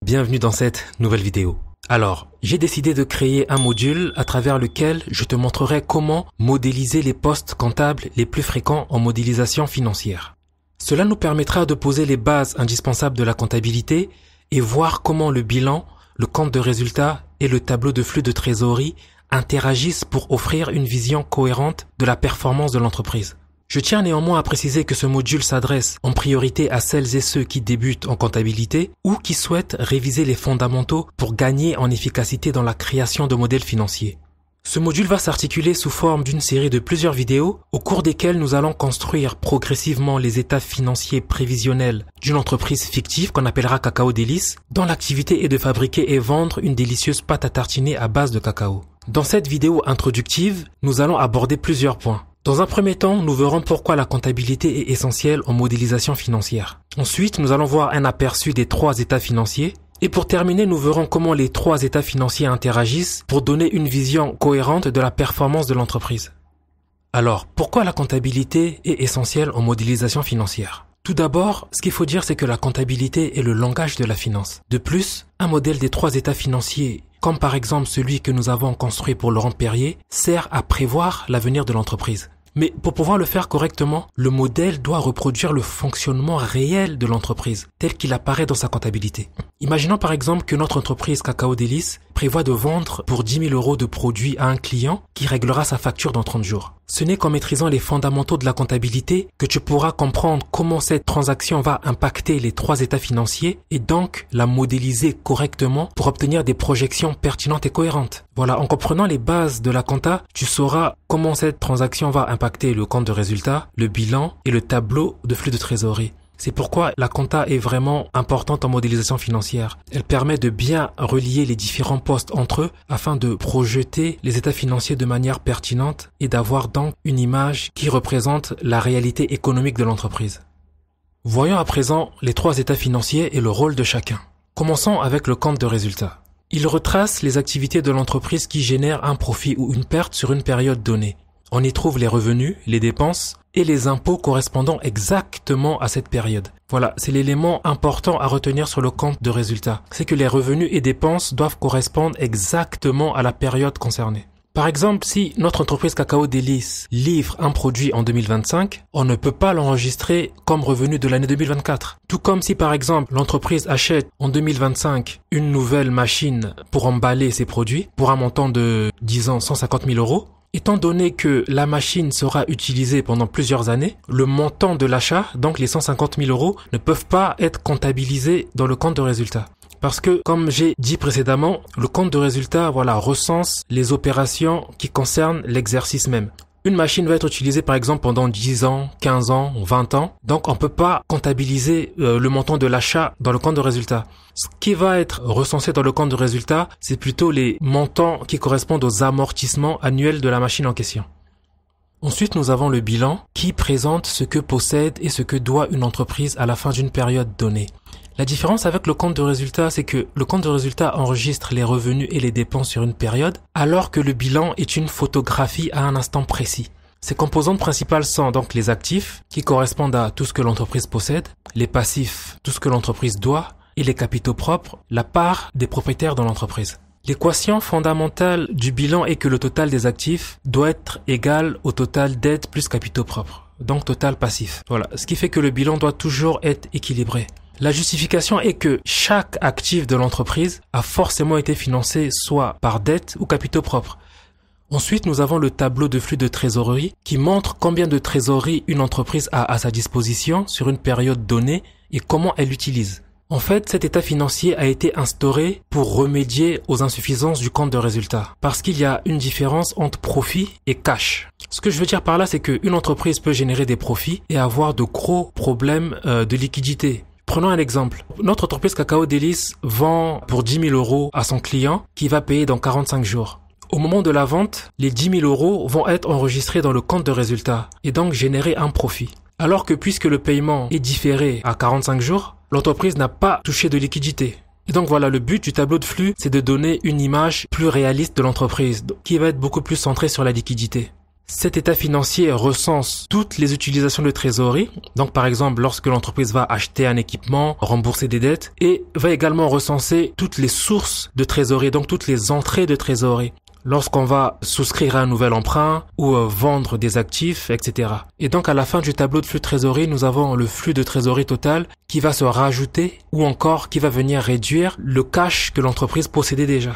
bienvenue dans cette nouvelle vidéo. Alors, j'ai décidé de créer un module à travers lequel je te montrerai comment modéliser les postes comptables les plus fréquents en modélisation financière. Cela nous permettra de poser les bases indispensables de la comptabilité et voir comment le bilan, le compte de résultat et le tableau de flux de trésorerie interagissent pour offrir une vision cohérente de la performance de l'entreprise. Je tiens néanmoins à préciser que ce module s'adresse en priorité à celles et ceux qui débutent en comptabilité ou qui souhaitent réviser les fondamentaux pour gagner en efficacité dans la création de modèles financiers. Ce module va s'articuler sous forme d'une série de plusieurs vidéos au cours desquelles nous allons construire progressivement les états financiers prévisionnels d'une entreprise fictive qu'on appellera Cacao Délices, dont l'activité est de fabriquer et vendre une délicieuse pâte à tartiner à base de cacao. Dans cette vidéo introductive, nous allons aborder plusieurs points. Dans un premier temps, nous verrons pourquoi la comptabilité est essentielle en modélisation financière. Ensuite, nous allons voir un aperçu des 3 états financiers. Et pour terminer, nous verrons comment les 3 états financiers interagissent pour donner une vision cohérente de la performance de l'entreprise. Alors, pourquoi la comptabilité est essentielle en modélisation financière ? Tout d'abord, ce qu'il faut dire, c'est que la comptabilité est le langage de la finance. De plus, un modèle des 3 états financiers, comme par exemple celui que nous avons construit pour Laurent Perrier, sert à prévoir l'avenir de l'entreprise. Mais pour pouvoir le faire correctement, le modèle doit reproduire le fonctionnement réel de l'entreprise, tel qu'il apparaît dans sa comptabilité. Imaginons par exemple que notre entreprise Cacao Délices prévoit de vendre pour 10 000 € de produits à un client qui réglera sa facture dans 30 jours. Ce n'est qu'en maîtrisant les fondamentaux de la comptabilité que tu pourras comprendre comment cette transaction va impacter les 3 états financiers et donc la modéliser correctement pour obtenir des projections pertinentes et cohérentes. Voilà, en comprenant les bases de la compta, tu sauras comment cette transaction va impacter le compte de résultat, le bilan et le tableau de flux de trésorerie. C'est pourquoi la compta est vraiment importante en modélisation financière. Elle permet de bien relier les différents postes entre eux afin de projeter les états financiers de manière pertinente et d'avoir donc une image qui représente la réalité économique de l'entreprise. Voyons à présent les 3 états financiers et le rôle de chacun. Commençons avec le compte de résultat. Il retrace les activités de l'entreprise qui génèrent un profit ou une perte sur une période donnée. On y trouve les revenus, les dépenses et les impôts correspondant exactement à cette période. Voilà, c'est l'élément important à retenir sur le compte de résultat. C'est que les revenus et dépenses doivent correspondre exactement à la période concernée. Par exemple, si notre entreprise Cacao Délices livre un produit en 2025, on ne peut pas l'enregistrer comme revenu de l'année 2024. Tout comme si par exemple l'entreprise achète en 2025 une nouvelle machine pour emballer ses produits pour un montant de, disons, 150 000 €. Étant donné que la machine sera utilisée pendant plusieurs années, le montant de l'achat, donc les 150 000 € ne peuvent pas être comptabilisés dans le compte de résultat. Parce que, comme j'ai dit précédemment, le compte de résultat, recense les opérations qui concernent l'exercice même. Une machine va être utilisée par exemple pendant 10 ans, 15 ans, 20 ans. Donc on ne peut pas comptabiliser le montant de l'achat dans le compte de résultat. Ce qui va être recensé dans le compte de résultat, c'est plutôt les montants qui correspondent aux amortissements annuels de la machine en question. Ensuite, nous avons le bilan qui présente ce que possède et ce que doit une entreprise à la fin d'une période donnée. La différence avec le compte de résultat, c'est que le compte de résultat enregistre les revenus et les dépenses sur une période, alors que le bilan est une photographie à un instant précis. Ses composantes principales sont donc les actifs, qui correspondent à tout ce que l'entreprise possède, les passifs, tout ce que l'entreprise doit, et les capitaux propres, la part des propriétaires dans l'entreprise. L'équation fondamentale du bilan est que le total des actifs doit être égal au total dettes plus capitaux propres, donc total passif. Voilà, ce qui fait que le bilan doit toujours être équilibré. La justification est que chaque actif de l'entreprise a forcément été financé soit par dette ou capitaux propres. Ensuite, nous avons le tableau de flux de trésorerie qui montre combien de trésorerie une entreprise a à sa disposition sur une période donnée et comment elle l'utilise. En fait, cet état financier a été instauré pour remédier aux insuffisances du compte de résultat, parce qu'il y a une différence entre profit et cash. Ce que je veux dire par là, c'est qu'une entreprise peut générer des profits et avoir de gros problèmes de liquidité. Prenons un exemple. Notre entreprise Cacao Délices vend pour 10 000 € à son client qui va payer dans 45 jours. Au moment de la vente, les 10 000 € vont être enregistrés dans le compte de résultat et donc générer un profit. Alors que puisque le paiement est différé à 45 jours, l'entreprise n'a pas touché de liquidité. Et donc voilà, le but du tableau de flux, c'est de donner une image plus réaliste de l'entreprise, qui va être beaucoup plus centrée sur la liquidité. Cet état financier recense toutes les utilisations de trésorerie, donc par exemple lorsque l'entreprise va acheter un équipement, rembourser des dettes, et va également recenser toutes les sources de trésorerie, donc toutes les entrées de trésorerie, lorsqu'on va souscrire à un nouvel emprunt ou vendre des actifs, etc. Et donc à la fin du tableau de flux de trésorerie, nous avons le flux de trésorerie total qui va se rajouter ou encore qui va venir réduire le cash que l'entreprise possédait déjà.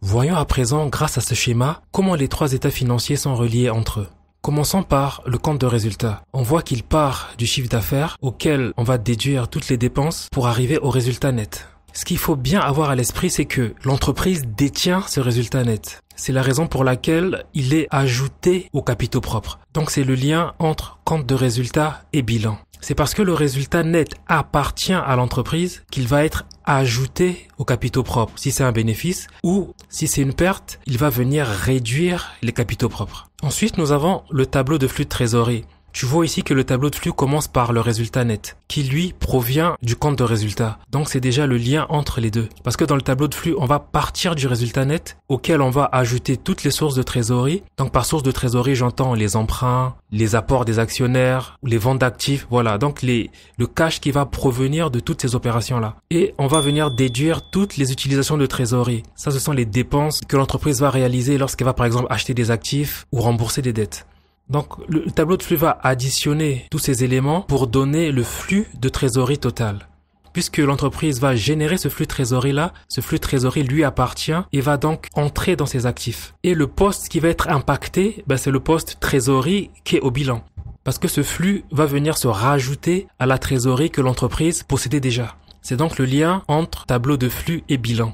Voyons à présent, grâce à ce schéma, comment les trois états financiers sont reliés entre eux. Commençons par le compte de résultat. On voit qu'il part du chiffre d'affaires auquel on va déduire toutes les dépenses pour arriver au résultat net. Ce qu'il faut bien avoir à l'esprit, c'est que l'entreprise détient ce résultat net. C'est la raison pour laquelle il est ajouté aux capitaux propres. Donc c'est le lien entre compte de résultat et bilan. C'est parce que le résultat net appartient à l'entreprise qu'il va être ajouté aux capitaux propres si c'est un bénéfice, ou si c'est une perte, il va venir réduire les capitaux propres. Ensuite, nous avons le tableau de flux de trésorerie. Tu vois ici que le tableau de flux commence par le résultat net, qui lui provient du compte de résultat. Donc c'est déjà le lien entre les deux. Parce que dans le tableau de flux, on va partir du résultat net, auquel on va ajouter toutes les sources de trésorerie. Donc par source de trésorerie, j'entends les emprunts, les apports des actionnaires, les ventes d'actifs, voilà. Donc le cash qui va provenir de toutes ces opérations-là. Et on va venir déduire toutes les utilisations de trésorerie. Ça, ce sont les dépenses que l'entreprise va réaliser lorsqu'elle va par exemple acheter des actifs ou rembourser des dettes. Donc, le tableau de flux va additionner tous ces éléments pour donner le flux de trésorerie total. Puisque l'entreprise va générer ce flux de trésorerie-là, ce flux de trésorerie lui appartient et va donc entrer dans ses actifs. Et le poste qui va être impacté, c'est le poste trésorerie qui est au bilan. Parce que ce flux va venir se rajouter à la trésorerie que l'entreprise possédait déjà. C'est donc le lien entre tableau de flux et bilan.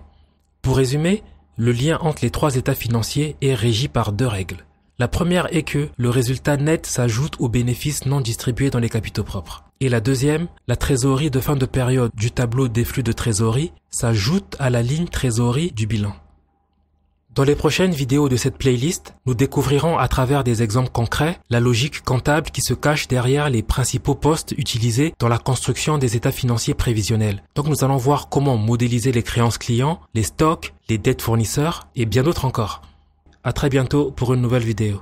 Pour résumer, le lien entre les trois états financiers est régi par deux règles. La première est que le résultat net s'ajoute aux bénéfices non distribués dans les capitaux propres. Et la deuxième, la trésorerie de fin de période du tableau des flux de trésorerie s'ajoute à la ligne trésorerie du bilan. Dans les prochaines vidéos de cette playlist, nous découvrirons à travers des exemples concrets la logique comptable qui se cache derrière les principaux postes utilisés dans la construction des états financiers prévisionnels. Donc nous allons voir comment modéliser les créances clients, les stocks, les dettes fournisseurs et bien d'autres encore. À très bientôt pour une nouvelle vidéo.